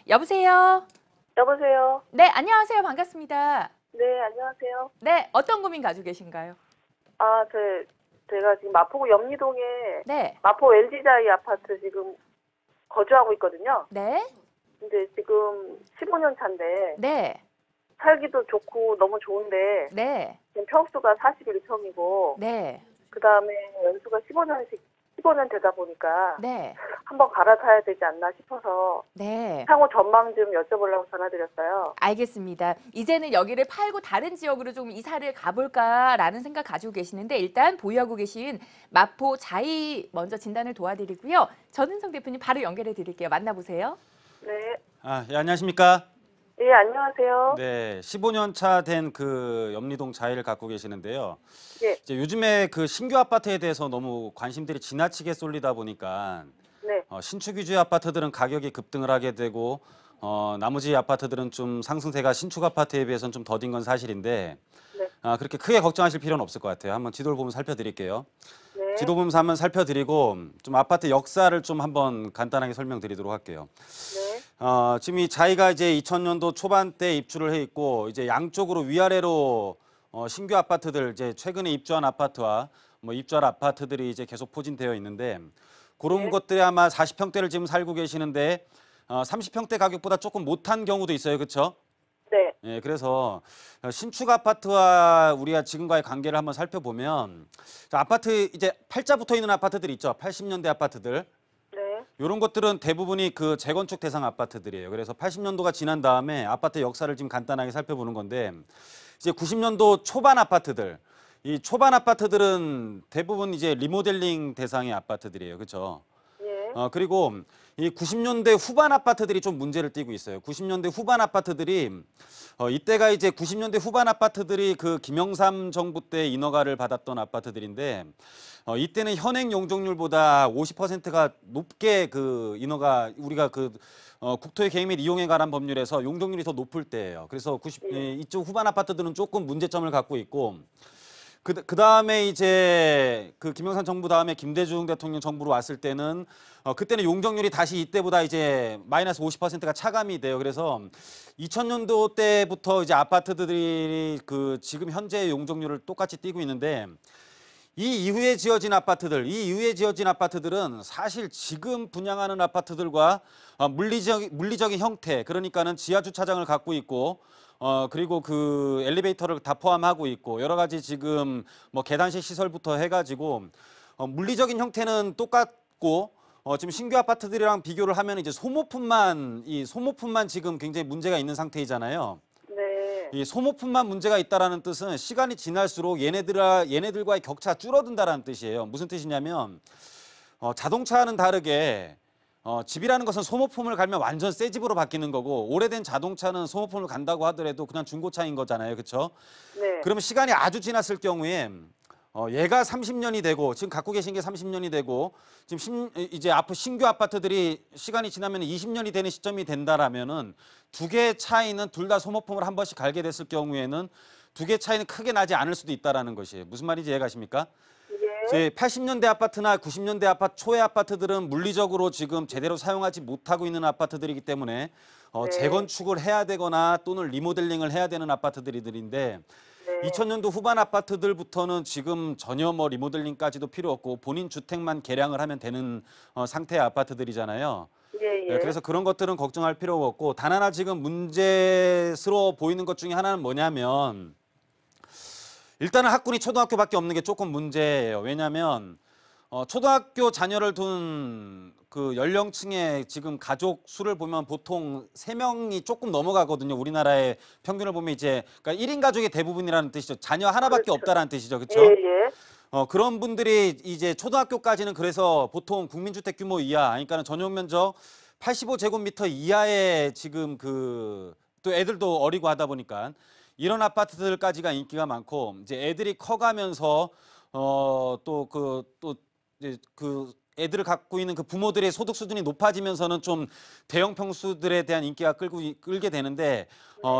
여보세요? 여보세요? 네, 안녕하세요. 반갑습니다. 네, 안녕하세요. 네, 어떤 고민 가지고 계신가요? 아, 제가 지금 마포구 염리동에 네. 마포 LG자이 아파트 지금 거주하고 있거든요. 네. 근데 지금 15년 차인데 네. 살기도 좋고 너무 좋은데 네. 지금 평수가 41평이고 네. 그다음에 연수가 15년 되다 보니까 네. 한번 갈아타야 되지 않나 싶어서 네. 향후 전망 좀 여쭤보려고 전화드렸어요. 알겠습니다. 이제는 여기를 팔고 다른 지역으로 좀 이사를 가볼까라는 생각 가지고 계시는데 일단 보유하고 계신 마포 자이 먼저 진단을 도와드리고요. 전은성 대표님 바로 연결해 드릴게요. 만나보세요. 네. 예, 안녕하십니까? 예, 안녕하세요. 네, 15년 차 된 그 염리동 자이를 갖고 계시는데요. 예. 이제 요즘에 그 신규 아파트에 대해서 너무 관심들이 지나치게 쏠리다 보니까 네. 신축 위주의 아파트들은 가격이 급등을 하게 되고 나머지 아파트들은 좀 상승세가 신축 아파트에 비해서는 좀 더딘 건 사실인데 네. 그렇게 크게 걱정하실 필요는 없을 것 같아요. 한번 지도를 보면 살펴드릴게요. 네. 지도 보면서 한번 살펴드리고 좀 아파트 역사를 좀 한번 간단하게 설명드리도록 할게요. 네. 지금 이 자이가 이제 2000년도 초반때 입주를 해 있고 이제 양쪽으로 위아래로 신규 아파트들 이제 최근에 입주한 아파트와 뭐 입주할 아파트들이 이제 계속 포진되어 있는데 그런 네. 것들이 아마 40평대를 지금 살고 계시는데 30평대 가격보다 조금 못한 경우도 있어요, 그렇죠? 네. 예, 그래서 신축 아파트와 우리가 지금과의 관계를 한번 살펴보면 아파트 이제 팔자 붙어 있는 아파트들 있죠, 80년대 아파트들. 네. 이런 것들은 대부분이 그 재건축 대상 아파트들이에요. 그래서 80년도가 지난 다음에 아파트 역사를 지금 간단하게 살펴보는 건데 이제 90년도 초반 아파트들, 이 초반 아파트들은 대부분 이제 리모델링 대상의 아파트들이에요. 그렇죠? 예. 그리고 이 90년대 후반 아파트들이 좀 문제를 띠고 있어요. 90년대 후반 아파트들이 이때가 이제 90년대 후반 아파트들이 그 김영삼 정부 때 인허가를 받았던 아파트들인데 이때는 현행 용적률보다 50%가 높게 그 인허가 우리가 그 국토의 개입 및 이용에 관한 법률에서 용적률이 더 높을 때예요. 그래서 이쪽 후반 아파트들은 조금 문제점을 갖고 있고 그 다음에 이제 그 김영삼 정부 다음에 김대중 대통령 정부로 왔을 때는 그때는 용적률이 다시 이때보다 이제 마이너스 50%가 차감이 돼요. 그래서 2000년도 때부터 이제 아파트들이 그 지금 현재 용적률을 똑같이 띄고 있는데 이 이후에 지어진 아파트들은 사실 지금 분양하는 아파트들과 물리적인 형태, 그러니까는 지하 주차장을 갖고 있고 그리고 그 엘리베이터를 다 포함하고 있고 여러 가지 지금 뭐 계단식 시설부터 해가지고 물리적인 형태는 똑같고 지금 신규 아파트들이랑 비교를 하면 이제 소모품만 지금 굉장히 문제가 있는 상태이잖아요. 네. 이 소모품만 문제가 있다라는 뜻은 시간이 지날수록 얘네들과의 격차가 줄어든다라는 뜻이에요. 무슨 뜻이냐면 자동차와는 다르게 집이라는 것은 소모품을 갈면 완전 새 집으로 바뀌는 거고 오래된 자동차는 소모품을 간다고 하더라도 그냥 중고차인 거잖아요. 그렇죠? 네. 그러면 시간이 아주 지났을 경우에 얘가 30년이 되고 지금 갖고 계신 게 30년이 되고 지금 이제 앞으로 신규 아파트들이 시간이 지나면 20년이 되는 시점이 된다라면은 두 개의 차이는 둘 다 소모품을 한 번씩 갈게 됐을 경우에는 두 개의 차이는 크게 나지 않을 수도 있다라는 것이에요. 무슨 말인지 이해가십니까? 예. 80년대 아파트나 90년대 아파트 초의 아파트들은 물리적으로 지금 제대로 사용하지 못하고 있는 아파트들이기 때문에 네. 재건축을 해야 되거나 또는 리모델링을 해야 되는 아파트들인데 네. 2000년도 후반 아파트들부터는 지금 전혀 뭐 리모델링까지도 필요 없고 본인 주택만 개량을 하면 되는 상태의 아파트들이잖아요. 예, 예. 네, 그래서 그런 것들은 걱정할 필요가 없고 단 하나 지금 문제스러워 보이는 것 중에 하나는 뭐냐면 일단은 학군이 초등학교밖에 없는 게 조금 문제예요. 왜냐하면 초등학교 자녀를 둔 그 연령층의 지금 가족 수를 보면 보통 3명이 조금 넘어가거든요. 우리나라의 평균을 보면 이제 그러니까 1인 가족의 대부분이라는 뜻이죠. 자녀 하나밖에 그렇죠. 없다라는 뜻이죠. 그렇죠? 예, 예. 그런 분들이 이제 초등학교까지는 그래서 보통 국민주택 규모 이하, 그러니까 전용 면적 85제곱미터 이하의 지금 그 또 애들도 어리고 하다 보니까 이런 아파트들까지가 인기가 많고 이제 애들이 커가면서 또 이제 그 애들을 갖고 있는 그 부모들의 소득 수준이 높아지면서는 좀 대형 평수들에 대한 인기가 끌게 되는데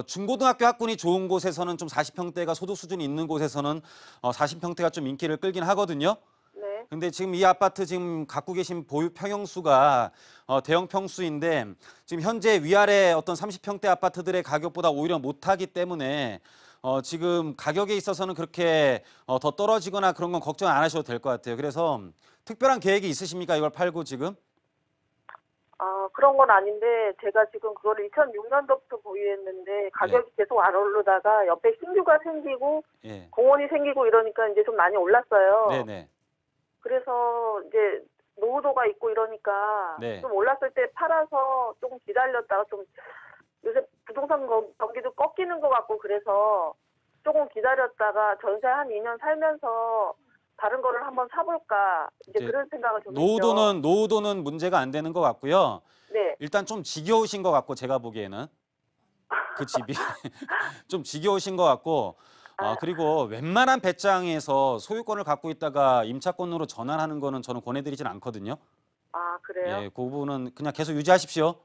중고등학교 학군이 좋은 곳에서는 좀 40평대가 소득 수준이 있는 곳에서는 40평대가 좀 인기를 끌긴 하거든요. 네. 근데 지금 이 아파트 지금 갖고 계신 보유 평형수가 대형 평수인데 지금 현재 위아래 어떤 30평대 아파트들의 가격보다 오히려 못하기 때문에 지금 가격에 있어서는 그렇게 더 떨어지거나 그런 건 걱정 안 하셔도 될 것 같아요. 그래서 특별한 계획이 있으십니까? 이걸 팔고 지금? 그런 건 아닌데 제가 지금 그거를 2006년도부터 보유했는데 가격이 계속 안 오르다가 옆에 신규가 생기고 예. 공원이 생기고 이러니까 이제 좀 많이 올랐어요. 네네. 그래서 이제 노후도가 있고 이러니까 네. 좀 올랐을 때 팔아서 조금 기다렸다가 좀 요새 부동산 경기도 꺾이는 것 같고 그래서 조금 기다렸다가 전세 한 2년 살면서 다른 거를 한번 사볼까 이제 그런 생각을 좀 했죠. 노후도는 문제가 안 되는 것 같고요. 네. 일단 좀 지겨우신 것 같고 제가 보기에는 그 집이 좀 지겨우신 것 같고 그리고 웬만한 배짱에서 소유권을 갖고 있다가 임차권으로 전환하는 거는 저는 권해드리진 않거든요. 그래요? 예, 그 부분은 그냥 계속 유지하십시오.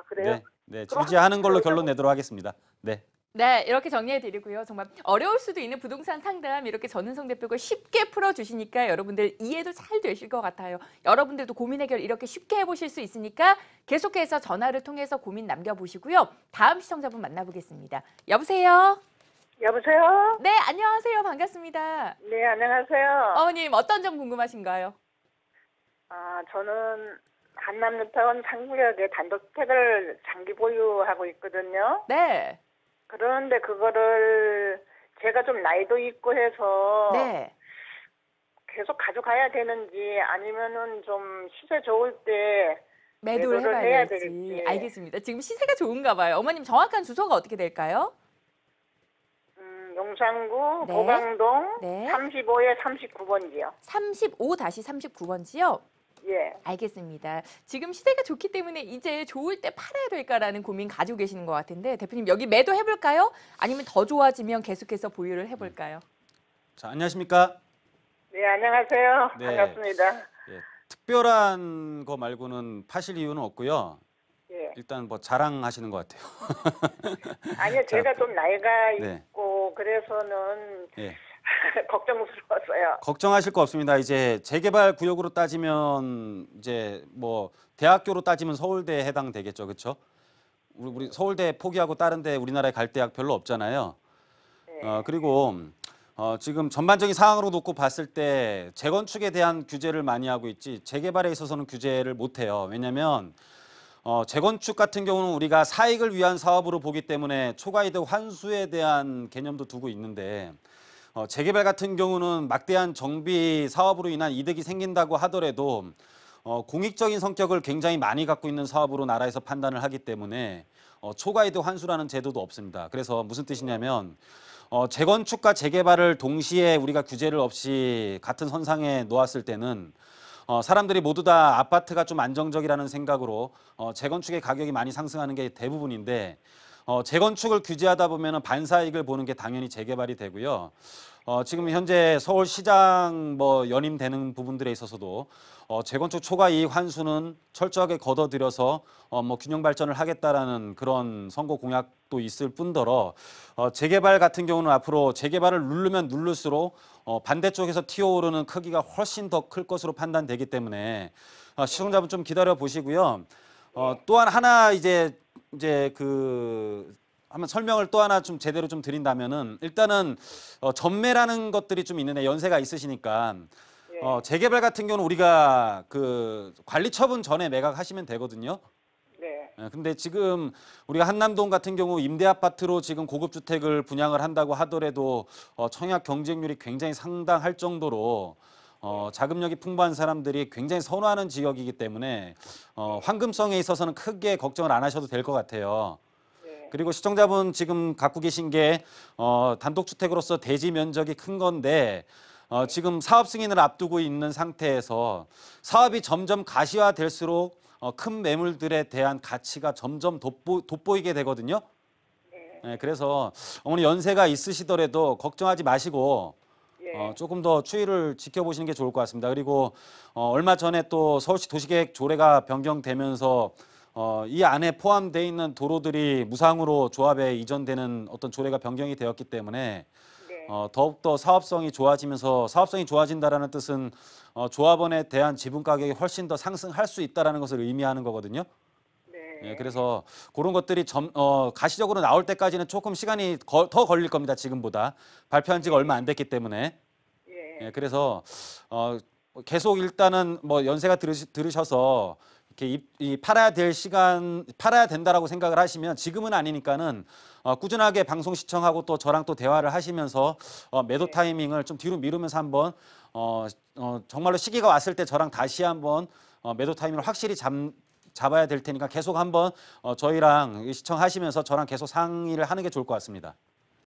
그래요? 네, 네, 그럼 유지하는 걸로 한 결론 내도록 하겠습니다. 네. 네, 이렇게 정리해 드리고요. 정말 어려울 수도 있는 부동산 상담 이렇게 전은성 대표가 쉽게 풀어주시니까 여러분들 이해도 잘 되실 것 같아요. 여러분들도 고민 해결 이렇게 쉽게 해보실 수 있으니까 계속해서 전화를 통해서 고민 남겨보시고요. 다음 시청자분 만나보겠습니다. 여보세요? 여보세요? 네, 안녕하세요. 반갑습니다. 네, 안녕하세요. 어머님 어떤 점 궁금하신가요? 저는 한남뉴타운 상구역에 단독주택을 장기 보유하고 있거든요. 네. 그런데 그거를 제가 좀 나이도 있고 해서 네. 계속 가져가야 되는지 아니면은 좀 시세 좋을 때 매도를 매도를 해봐야 해야 될지. 될지. 알겠습니다. 지금 시세가 좋은가 봐요. 어머님 정확한 주소가 어떻게 될까요? 용산구 네. 고강동 네. 35에 39번지요. 35-39번지요? 예. 알겠습니다. 지금 시세가 좋기 때문에 이제 좋을 때 팔아야 될까라는 고민 가지고 계시는 것 같은데 대표님 여기 매도 해볼까요? 아니면 더 좋아지면 계속해서 보유를 해볼까요? 자, 안녕하십니까? 네, 안녕하세요. 네. 반갑습니다. 예, 특별한 거 말고는 파실 이유는 없고요. 예. 일단 뭐 자랑하시는 것 같아요. 아니요, 제가 좀 나이가 네. 있고 그래서는 예. 걱정스러웠어요. 걱정하실 거 없습니다. 이제 재개발 구역으로 따지면 이제 뭐 대학교로 따지면 서울대에 해당되겠죠, 그렇죠? 우리 서울대 포기하고 다른 데 우리나라에 갈 대학 별로 없잖아요. 네. 그리고 지금 전반적인 상황으로 놓고 봤을 때 재건축에 대한 규제를 많이 하고 있지 재개발에 있어서는 규제를 못 해요. 왜냐하면 재건축 같은 경우는 우리가 사익을 위한 사업으로 보기 때문에 초과이득 환수에 대한 개념도 두고 있는데 재개발 같은 경우는 막대한 정비 사업으로 인한 이득이 생긴다고 하더라도 공익적인 성격을 굉장히 많이 갖고 있는 사업으로 나라에서 판단을 하기 때문에 초과이득 환수라는 제도도 없습니다. 그래서 무슨 뜻이냐면 재건축과 재개발을 동시에 우리가 규제를 없이 같은 선상에 놓았을 때는 사람들이 모두 다 아파트가 좀 안정적이라는 생각으로 재건축의 가격이 많이 상승하는 게 대부분인데 재건축을 규제하다 보면 반사이익을 보는 게 당연히 재개발이 되고요. 지금 현재 서울시장 뭐 연임되는 부분들에 있어서도 재건축 초과 이익 환수는 철저하게 걷어들여서 뭐 균형 발전을 하겠다라는 그런 선거 공약도 있을 뿐더러 재개발 같은 경우는 앞으로 재개발을 누르면 누를수록 반대쪽에서 튀어오르는 크기가 훨씬 더 클 것으로 판단되기 때문에 시청자분 좀 기다려 보시고요. 또한 하나 이제 그 한번 설명을 또 하나 좀 제대로 좀 드린다면은 일단은 전매라는 것들이 좀 있는데 연세가 있으시니까 재개발 같은 경우는 우리가 그 관리 처분 전에 매각하시면 되거든요. 네. 근데 지금 우리가 한남동 같은 경우 임대 아파트로 지금 고급 주택을 분양을 한다고 하더라도 청약 경쟁률이 굉장히 상당할 정도로 자금력이 풍부한 사람들이 굉장히 선호하는 지역이기 때문에 황금성에 있어서는 크게 걱정을 안 하셔도 될 것 같아요. 그리고 시청자분 지금 갖고 계신 게 단독주택으로서 대지 면적이 큰 건데 지금 사업 승인을 앞두고 있는 상태에서 사업이 점점 가시화될수록 큰 매물들에 대한 가치가 점점 돋보이게 되거든요. 네, 그래서 어머니 연세가 있으시더라도 걱정하지 마시고 조금 더 추이를 지켜보시는 게 좋을 것 같습니다. 그리고 얼마 전에 또 서울시 도시계획 조례가 변경되면서 이 안에 포함되어 있는 도로들이 무상으로 조합에 이전되는 어떤 조례가 변경이 되었기 때문에 네. 더욱더 사업성이 좋아지면서 사업성이 좋아진다라는 뜻은 조합원에 대한 지분 가격이 훨씬 더 상승할 수 있다라는 것을 의미하는 거거든요. 네. 예, 그래서 그런 것들이 가시적으로 나올 때까지는 조금 시간이 더 걸릴 겁니다. 지금보다 발표한 지가 얼마 안 됐기 때문에. 예. 예, 그래서 계속 일단은 뭐 연세가 들으셔서 이렇게 팔아야 된다라고 생각을 하시면 지금은 아니니까는 꾸준하게 방송 시청하고 또 저랑 또 대화를 하시면서 매도 네. 타이밍을 좀 뒤로 미루면서 한번 정말로 시기가 왔을 때 저랑 다시 한번 매도 타이밍을 확실히 잡아야 될 테니까 계속 한번 저희랑 시청하시면서 저랑 계속 상의를 하는 게 좋을 것 같습니다.